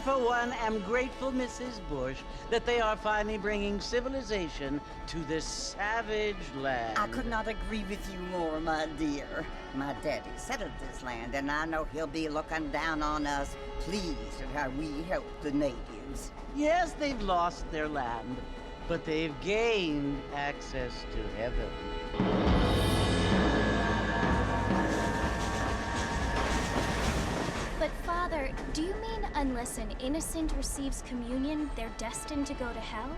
For one, am grateful, Mrs. Bush, that they are finally bringing civilization to this savage land. I could not agree with you more, my dear. My daddy settled this land, and I know he'll be looking down on us, pleased at how we help the natives. Yes, they've lost their land, but they've gained access to heaven. But Father, do you mean unless an innocent receives communion, they're destined to go to hell?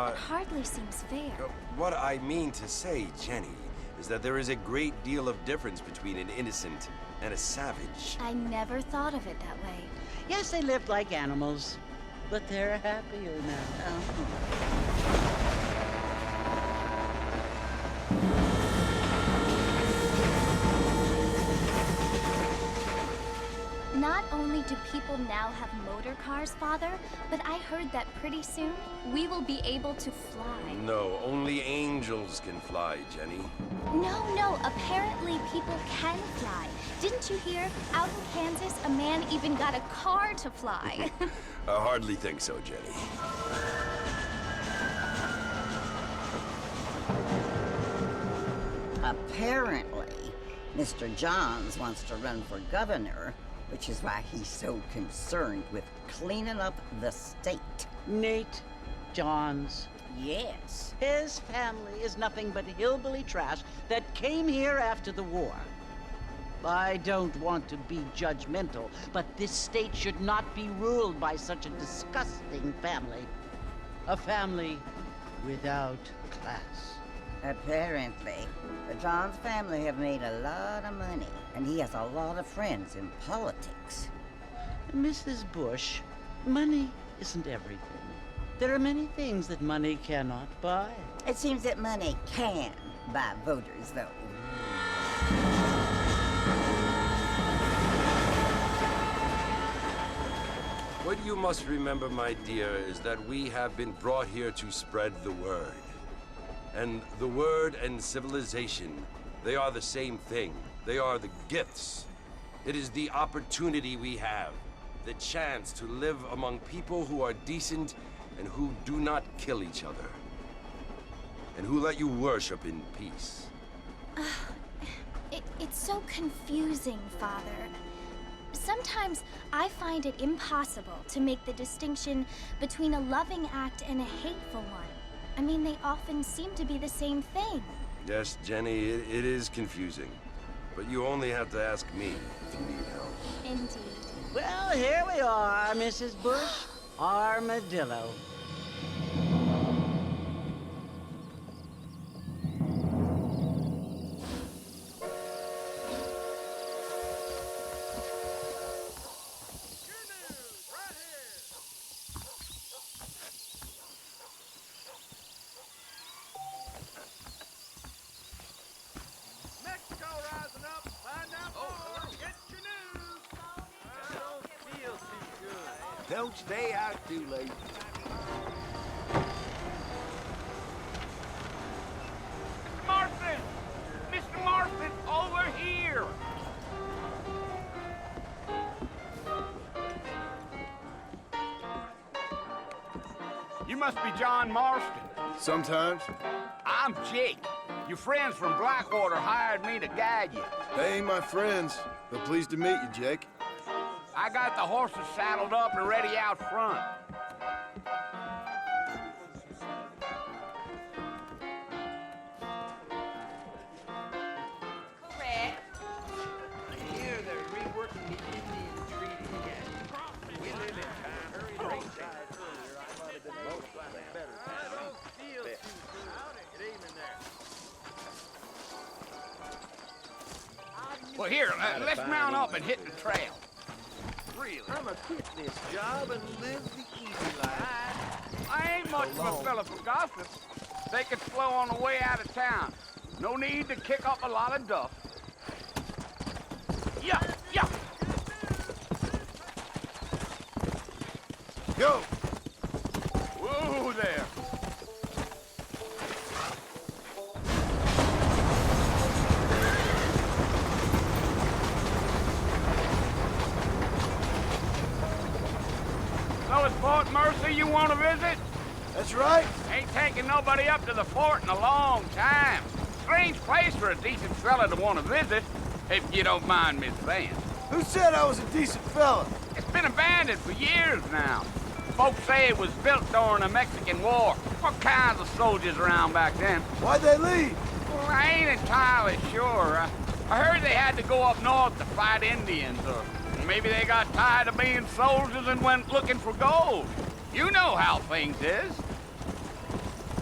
It hardly seems fair. What I mean to say, Jenny, is that there is a great deal of difference between an innocent and a savage. I never thought of it that way. Yes, they lived like animals, but they're happier now. Not only do people now have motor cars, Father, but I heard that pretty soon we will be able to fly. No, only angels can fly, Jenny. No, apparently people can fly. Didn't you hear? Out in Kansas, a man even got a car to fly. I hardly think so, Jenny. Apparently, Mr. Johns wants to run for governor, which is why he's so concerned with cleaning up the state. Nate Johns. Yes. His family is nothing but hillbilly trash that came here after the war. I don't want to be judgmental, but this state should not be ruled by such a disgusting family. A family without class. Apparently, the Johns family have made a lot of money, and he has a lot of friends in politics. Mrs. Bush, money isn't everything. There are many things that money cannot buy. It seems that money can buy voters, though. What you must remember, my dear, is that we have been brought here to spread the word. And the word and civilization, they are the same thing. They are the gifts. It is the opportunity we have, the chance to live among people who are decent and who do not kill each other, and who let you worship in peace. It's so confusing, Father. Sometimes I find it impossible to make the distinction between a loving act and a hateful one. I mean, they often seem to be the same thing. Yes, Jenny, it is confusing. But you only have to ask me if you need help. Indeed. Well, here we are, Mrs. Bush. Armadillo. Don't stay out too late. Marston! Mr. Marston, over here! You must be John Marston. Sometimes. I'm Jake. Your friends from Blackwater hired me to guide you. They ain't my friends, but pleased to meet you, Jake. I got the horses saddled up and ready out front. Correct. Here they're reworking the Indian Treaty again. We live in time. Hurry, earlier, I might have been better. I don't feel too good. Good evening there. Well, here, let's mount up and hit the trail. Really? I'ma quit this job and live the easy life. I ain't much of a fella for gossip. Take it slow on the way out of town. No need to kick up a lot of dust. Yeah, yeah. Go! Whoa there. So it's Fort Mercy you want to visit? That's right. Ain't taking nobody up to the fort in a long time. Strange place for a decent fella to want to visit, if you don't mind me saying. Who said I was a decent fella? It's been abandoned for years now. Folks say it was built during the Mexican War. What kinds of soldiers around back then? Why'd they leave? Well, I ain't entirely sure. I heard they had to go up north to fight Indians, or maybe they got tired of being soldiers and went looking for gold. You know how things is.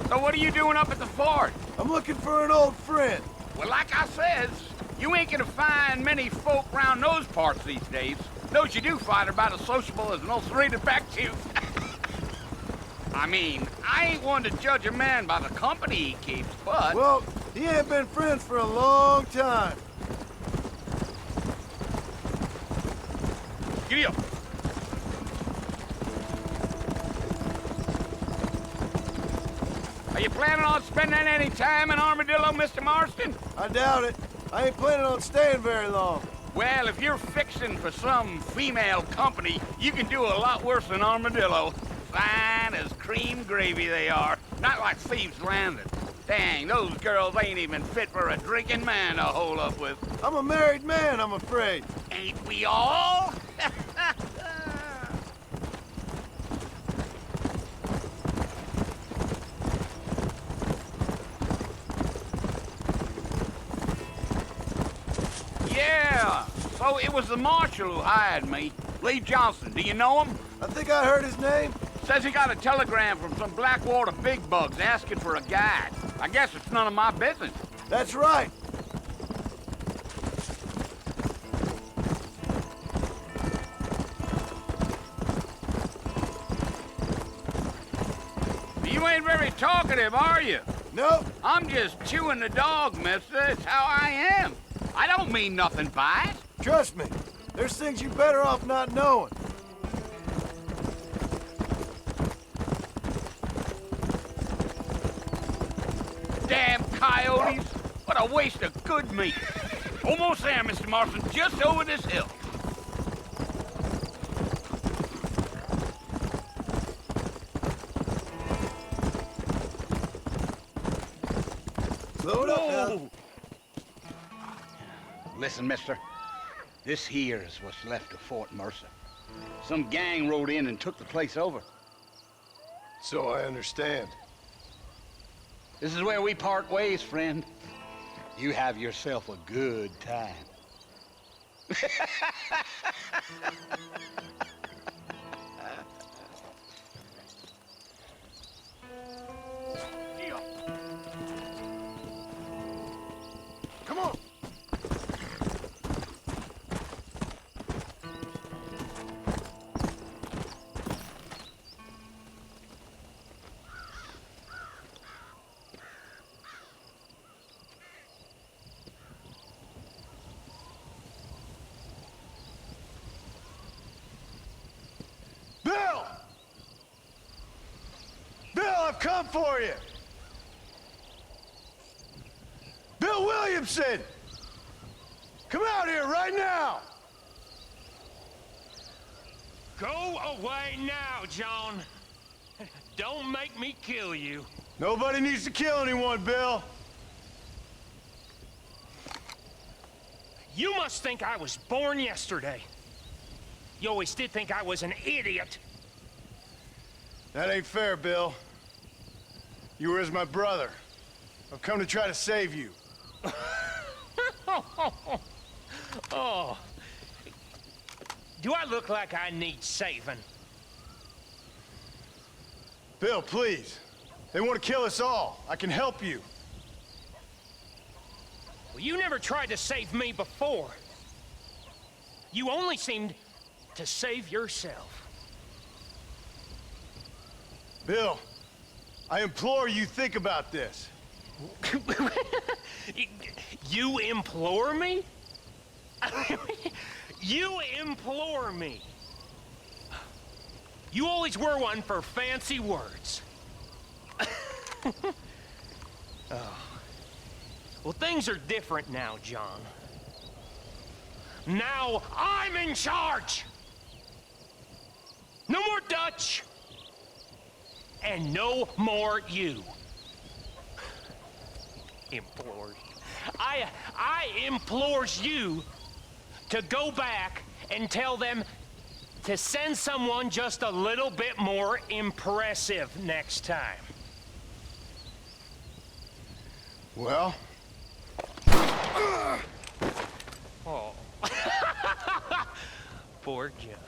So what are you doing up at the fort? I'm looking for an old friend. Well, like I says, you ain't gonna find many folk round those parts these days. Those you do find are about as sociable as an ulcerated back tooth. I mean, I ain't one to judge a man by the company he keeps, but... Well, he ain't been friends for a long time. Giddy up. Are you planning on spending any time in Armadillo, Mr. Marston? I doubt it. I ain't planning on staying very long. Well, if you're fixing for some female company, you can do a lot worse than Armadillo. Fine as cream gravy they are. Not like Thieves' Landing. Dang, those girls ain't even fit for a drinking man to hole up with. I'm a married man, I'm afraid. Ain't we all? Yeah, so it was the marshal who hired me. Lee Johnson, do you know him? I think I heard his name. Says he got a telegram from some Blackwater big bugs asking for a guide. I guess it's none of my business. That's right. You ain't very talkative, are you? Nope. I'm just chewing the dog, mister. It's how I am. I don't mean nothing by it. Trust me. There's things you're better off not knowing. Damn coyotes! What a waste of good meat. Almost there, Mr. Marston, just over this hill. Load up, now. Whoa. Listen, mister. This here is what's left of Fort Mercer. Some gang rode in and took the place over. So I understand. This is where we part ways, friend. You have yourself a good time. Come on. Bill! Bill, I've come for you! Bill Williamson! Come out here right now! Go away now, John. Don't make me kill you. Nobody needs to kill anyone, Bill. You must think I was born yesterday. You always did think I was an idiot. That ain't fair, Bill. You were as my brother. I've come to try to save you. Oh. Do I look like I need saving? Bill, please. They want to kill us all. I can help you. Well, you never tried to save me before. You only seemed to save yourself. Bill, I implore you think about this. You implore me? You implore me. You always were one for fancy words. Oh. Well, things are different now, John. Now I'm in charge. No more Dutch. And no more you. Implores. I implores you to go back and tell them to send someone just a little bit more impressive next time. Well? Oh. Poor John.